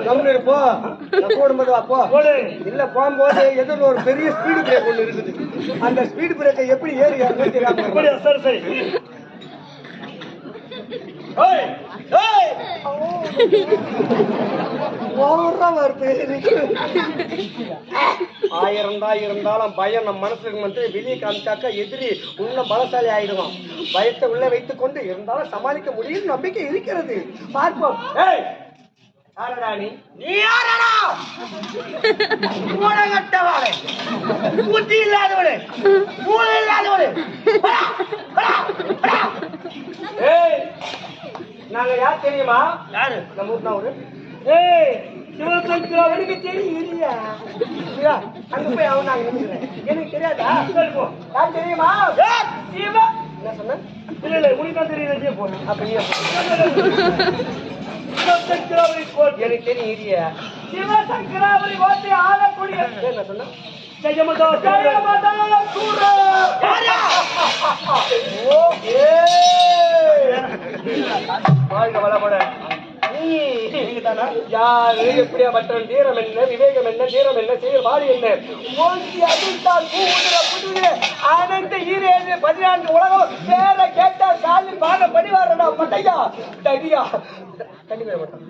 கம்முனு போ. போடும்போது வா போ. இல்ல போகும்போது எதிரில் ஒரு பெரிய ஸ்பீடு பிரேக் ஒன்று இருக்குது. அந்த ஸ்பீடு பிரேக்கை எப்படி ஏறி இறங்க தெரியாம. சரி சரி. ஆயிரம் தான் இருந்தாலும் பயம் நம்ம மனசுக்கு மட்டும் வெளியே காமிச்சாக்கா எதிரி இன்னும் பலசாலி ஆயிடுவான். பயத்தை உள்ள வைத்துக் கொண்டு இருந்தாலும் சமாளிக்க முடியும் நம்பிக்கை இருக்கிறது. பார்ப்போம். நீ யாரடா? மூலகட்டவாளே, புத்தி இல்லாதவளே, மூளை இல்லாதவளே. நாங்க யார் தெரியுமா? யாரு? நம்ம ஊர்ல சிவசங்கரவனுக்கு தெரியும். அங்க போய் அவன் நாங்க எனக்கு தெரியாதா? யார் தெரியுமா? சிவ என்ன சொன்ன? இல்ல இல்ல உனக்கு தெரியல போன அப்படியே சிவசங்கராவரி கோட் எனக்கு தெரியும். சிவசங்கராவரி கோட்டை ஆளக்கூடிய என்ன சொன்ன? ஜெயமதா ஜெயமதா சூரா. ஓகே வாழ்க வளமுட. யாரு எப்படியா பட்டன் தீரம் என்ன விவேகம் என்ன தீரம் என்ன செய்ய வாடி என்ன ஓங்கி அதிர்த்தால் புதுவே அனைத்த 14 உலகம் வேற கேட்டால் காலில் பாட படிவாரடா பட்டையா தடியா தண்ணி வர மாட்டான்.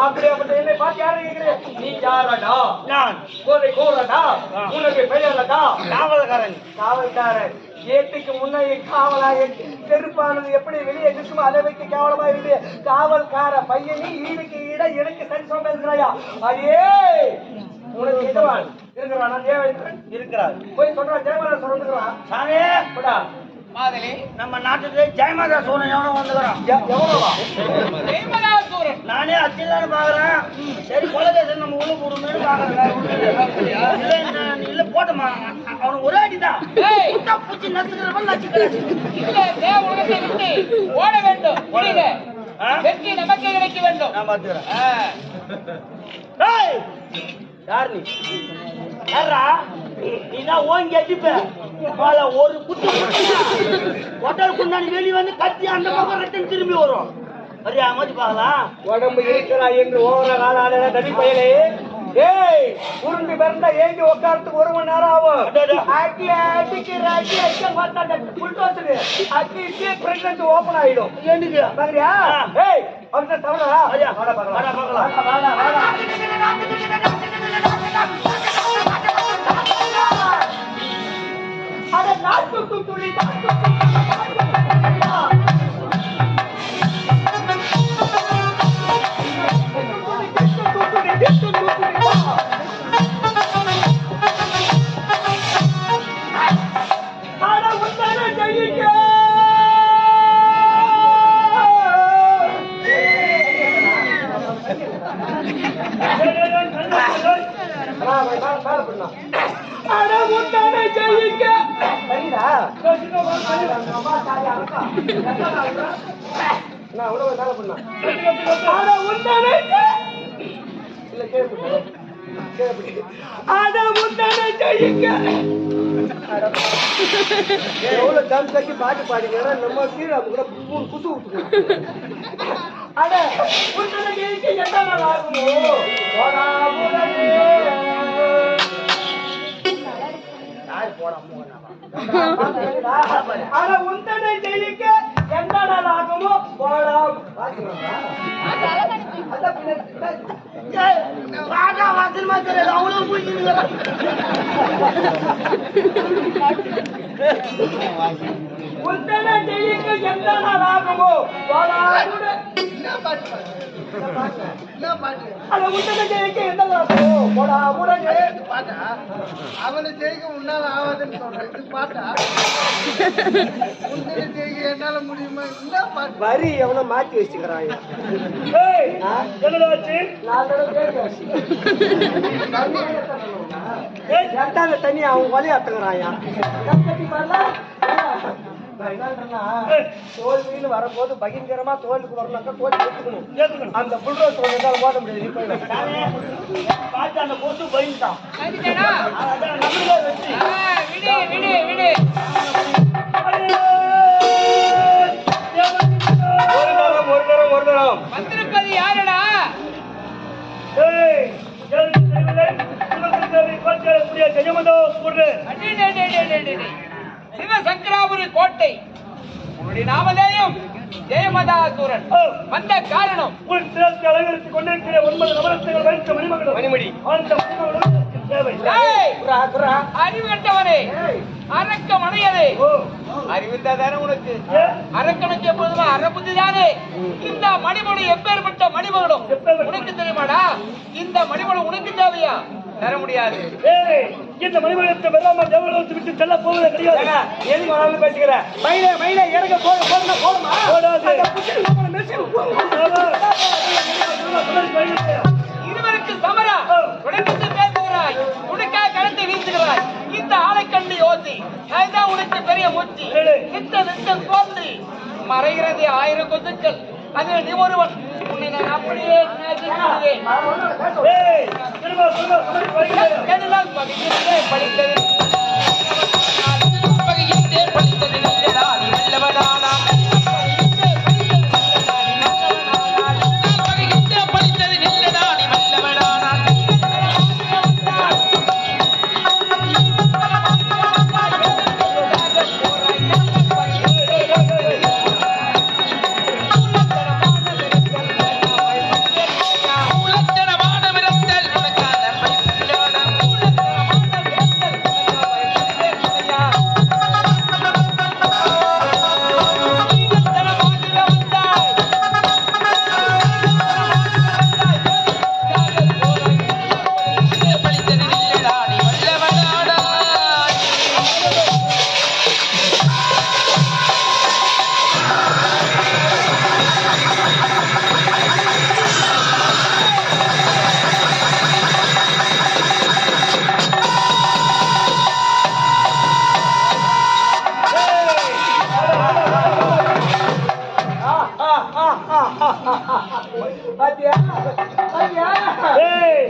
அப்படியாப்பட்ட என்னை பார்த்து யாரும் கேட்கிறேன். நீ யாரடா? நான் கோதை கோரடா. உனக்கு பெயரடா? காவல்காரன். காவல்காரன் ஏட்டுக்கு முன்னாடி காவலாக செருப்பானது எப்படி வெளியே இருக்குமோ அதை வைக்க கேவலமா இருக்கு. காவல்கார பையனி ஈடுக்கு ஈட எனக்கு சரி சொன்ன இருக்கிறாயா? அடே உனக்கு எதுவான் இருக்கிறான்? தேவன் இருக்கிறார். போய் சொல்றான் ஜெயமாதா சொல்லுகிறான். நானே படா மாதனே நம்ம நாட்டுக்கு ஜெயமாதா சூரன் எவனோ வந்துக்கிறான். எவனோவா? ஜெயமாதா சூரன். நானே அச்சில்லான்னு பாக்குறேன். சரி கொலதேசம் நம்ம உள்ள போடுமேனு பாக்குறேன். இல்ல போட்டமா அவனுக்கு ஒரே அடிதான். பூச்சி நசுக்கிறவன் நச்சுக்கிறான். இல்ல தேவ உலகத்தை விட்டு ஓட வேண்டும். புரியல? வெற்றி நமக்கே கிடைக்க வேண்டும். நான் பாத்துக்கிறேன். யார் நீ? யாரா? நீதான் ஓங்கி அடிப்ப. ஒரு குத்து ஒட்டல் குண்டாடி வெளியே வந்து கத்தி அந்த பக்கம் ரத்தம் திரும்பி வரும். சரியா மாதிரி பாக்கலாம். உடம்பு இருக்கிறா என்று ஓவர நாளான தடி பயலே. ஏய் உருண்டு பிறந்தா ஏங்கி உட்காரத்துக்கு 1 மணி நேரம் ஆகும். அடி அடிக்கு ராஜி அடிக்க மாட்டாங்க. புல்டோசரு அடிக்கு பிரெக்னன்ட் ஓபன் ஆயிடும். ஏண்டியா பாக்குறியா? ஏய் அவன்ட தவறா? ஐயா வாடா பார்க்கலாம். வாடா பார்க்கலாம். வாடா வாடா. அட நாட்டு துளி எவ்வளவு டான்ஸ் ஆக்கி பாட்டு பாடுங்க. நம்ம கீழே கூட குசு விட்டுருக்கோம். அட என்ன ஆகுமோ ஆனா உந்தனை ஜெயிக்க எந்த நாள் ஆகுமோ போலாம். அவ்வளவு போய் உந்தனை ஜெயிக்க எந்த நாள் ஆகுமோ போலாம். அவனை ஜெயிக்க உன்னால ஆகாதுன்னு சொல்றேன். பாட்டா ஜெயிக்க என்னால முடியுமா? வரி எவனோ மாத்தி வச்சுக்கிறான். தண்ணி அவன் வழி அத்துக்கிறான். தோல்வின்னு வரும்போது பகிரங்கரமா தோல்விக்கு வரணும்னா தோல்வி எடுத்துக்கணும். அந்த புல்ரோஸ் என்னால ஓட முடியாது. அந்த போட்டு பயந்துட்டான். ஒரு தரம் வந்திருப்பது யாரடா? சிவசங்கராபுரி கோட்டை உன்னுடைய நாமதேயம் ஜெயமதாசூரன். வந்த காரணம் அலங்கரித்துக் கொண்டிருக்கிற 9 நவரத்திகள் வைத்த மணிமணி அறிவு கட்டவனே, அரக்க மனையதே, அறிவித்தானே உனக்கு? அரக்கனுக்கு எப்போதுமா அறப்புத்திதானே? இந்த மணிமணி எப்பேற்பட்ட மணிமகளும் உனக்கு தெரியுமாடா? இந்த மணிமணி உனக்கு தேவையா? தர முடியாது. இந்த மணிமணத்தை வெள்ளாம தேவலோகத்தை விட்டு செல்ல போவதே கிடையாது. எதுக்கு வராமல் பேசுகிற? மயிலே மயிலே இறங்க போடுமா போடாது. இருவருக்கு சமரா உனக்கு பேசுகிறாய், உனக்காக கணத்தை வீசுகிறாய். இந்த ஆளை கண்டு யோசி, அதுதான் உனக்கு பெரிய மூச்சு. நித்தம் தோன்றி மறைகிறது 1000 கொசுக்கள். அது நீ ஒருவன். உன்னை நான் அப்படியே நேசிக்கிறேன். எல்லாம் பகிர்ந்தே படித்தது இல்லடா நீ நல்லவனானா.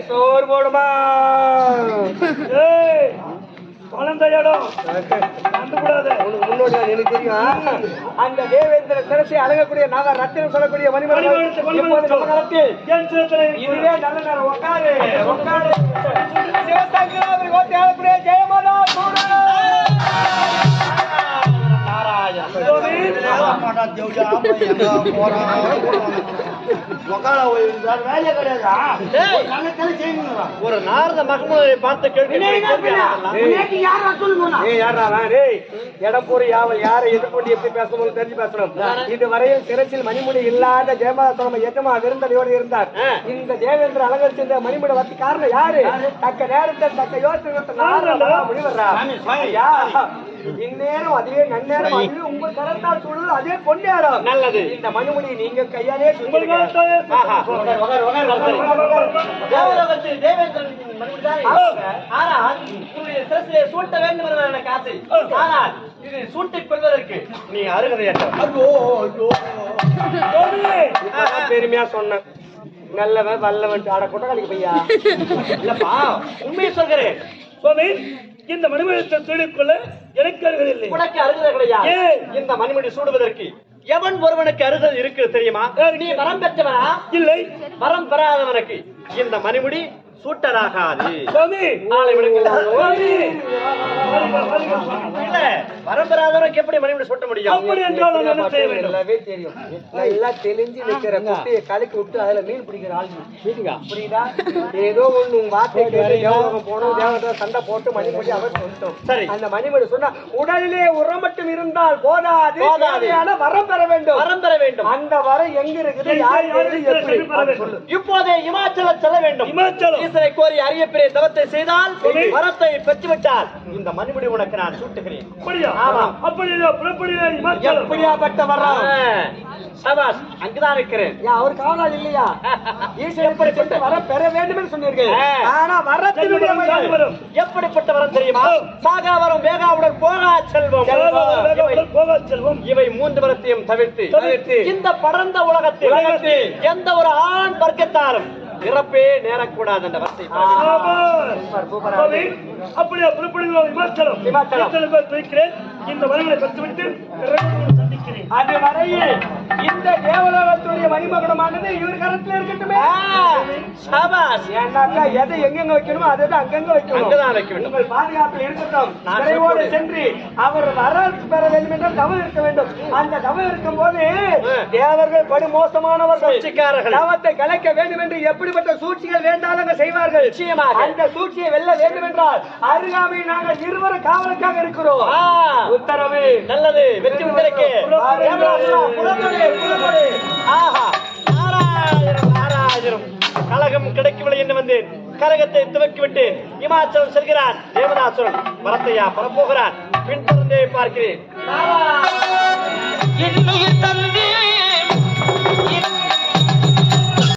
சோறு போடுமா குழந்தையிடம் கூடாது. உனக்கு முன்னோடி எனக்கு தெரியும். அந்த தேவேந்திர சிரசை அழகக்கூடிய நாக ரத்தினம் சொல்லக்கூடிய மணிமணி இதுவே நல்ல நேரம். உட்காரு உட்காரு. சிவசங்கராபுரி கோட்டை அழகக்கூடிய ஜெயமாதா ஒரு நாரத மகமுதை பார்த்து இடம் போற யாவல் யாரை எதிர்கொண்டு எப்படி பேசணும் தெரிஞ்சு பேசணும். இதுவரையில் சிறச்சில் மணிமுடி இல்லாத ஜெயமாதா எஜமா விருந்தனையோடு இருந்தார். இந்த தேவேந்திர அலங்கரித்த மணிமுடி வத்தி காரணம் யாரு? தக்க நேரத்தை தக்க யோசனை முடிவர்றா. இந்நேரம் அதுவே நன்னேரம் அதுவே உங்கள் கரத்தால் சொல்றது அதே பொன்னேரம். நல்லது. இந்த மணிமுடி நீங்க கையாலே சூட்ட வேண்டும் எனக்கு ஆசை. ஆனால் இது சூட்டிக் கொள்வதற்கு நீ அருகதையற்ற பெருமையா சொன்ன. நல்லவன் வல்லவன் ஆட கொட்டகாலிக்கு பையா இல்லப்பா, உண்மையை சொல்கிறேன் சுவாமி. இந்த மணிமணத்தை சூடிக்கொள்ள எனக்கு அருகதை இல்லை. உனக்கு அருகதை கிடையாது. இந்த மணிமணி சூடுவதற்கு எவன் ஒருவனுக்கு அருகதை இருக்கு தெரியுமா? நீ வரம் பெற்றவனா? இல்லை. வரம் பெறாதவனுக்கு இந்த மணிமுடி சூட்டராகாது. வரம்பெறாதவனுக்கு எப்படி மணிமுடி சூட்ட முடியும்? அப்படி என்றால் தெரியும். நல்லா தெளிஞ்சு நிற்கிற குட்டியை கலக்கி விட்டு அதுல மீன் பிடிக்கிற ஆள் புரியுதா? ஏதோ ஒண்ணு உங்க வார்த்தை தேவலோகம் போனோம், தேவதை சண்டை போட்டு மணிமுடி அவர் சொல்லிட்டோம். சரி, அந்த மணிமுடி சொன்னா உடலிலே உரம் மட்டும் இருந்தால் போதாது, வரம் பெற வேண்டும். வரம் பெற வேண்டும். அந்த வரம் எங்க இருக்குது? இப்போதே இமாச்சலம் செல்ல வேண்டும். இமாச்சலம் கோரி அரிய பெரிய தவத்தை செய்தால் வரத்தை பெற்றுவிட்டால் இந்த மணிமுடி உனக்கு நான் சூட்டுகிறேன். எப்படியாப்பட்ட வரம்? சபாஸ், அங்குதான் இருக்கிறேன். அவர் காவலால் இல்லையா? எப்படிப்பட்ட வரம் பெற வேண்டும் என்று சொன்னீர்கள். ஆனா வரத்தினுடைய எப்படிப்பட்ட வரம் தெரியுமா? சாகா வரம், வேகாவுடன் போகா செல்வம். இவை 3 வரத்தையும் தவிர்த்து இந்த பரந்த உலகத்தில் எந்த ஒரு ஆண் வர்க்கத்தாரும் இறப்பே நேரக்கூடாது என்ற வார்த்தை. அப்படியே புறப்படுகிறோம் இமாச்சலம். இந்த மரங்களை பெற்றுவிட்டு அது வரையில் இந்த தேவலோகத்துடைய மணிமகுடமானது இவர் கரத்துல இருக்கட்டுமே. சாபாஸ். ஏன்னாக்கா எதை எங்கெங்க வைக்கணுமோ அதை அங்கங்க வைக்கணும். அங்கதான் வைக்க வேண்டும். உங்கள் பாதுகாப்பில் இருக்கட்டும். நான் விரைவோடு சொல்றேன். சென்று அவர் வரலாற்று பெற வேண்டும் என்றால் தவம் இருக்க வேண்டும். அந்த தவம் இருக்கும் போது தேவர்கள் படு மோசமானவர்கள், சூழ்ச்சிக்காரர்கள். தவத்தை கலைக்க வேண்டும் என்று எப்படிப்பட்ட சூழ்ச்சிகள் வேண்டாலும் அங்க செய்வார்கள். நிச்சயமாக. அந்த சூழ்ச்சியை வெல்ல வேண்டும் என்றால் அருகாமையில் நாங்கள் இருவரும் காவலுக்காக இருக்கிறோம். உத்தரவு. நல்லது. வெற்றி உங்களுக்கு. ஆஹா, நாராயணம் நாராயணம். கலகம் கிடைக்கவில்லை என்று வந்தேன். கலகத்தை துவக்கிவிட்டு இமாச்சலம் செல்கிறான் தேவதாசுரன். வரத்தையா பரப்போகிறான். பின்தொடர்ந்தே பார்க்கிறேன். இன்னுயிர் தன்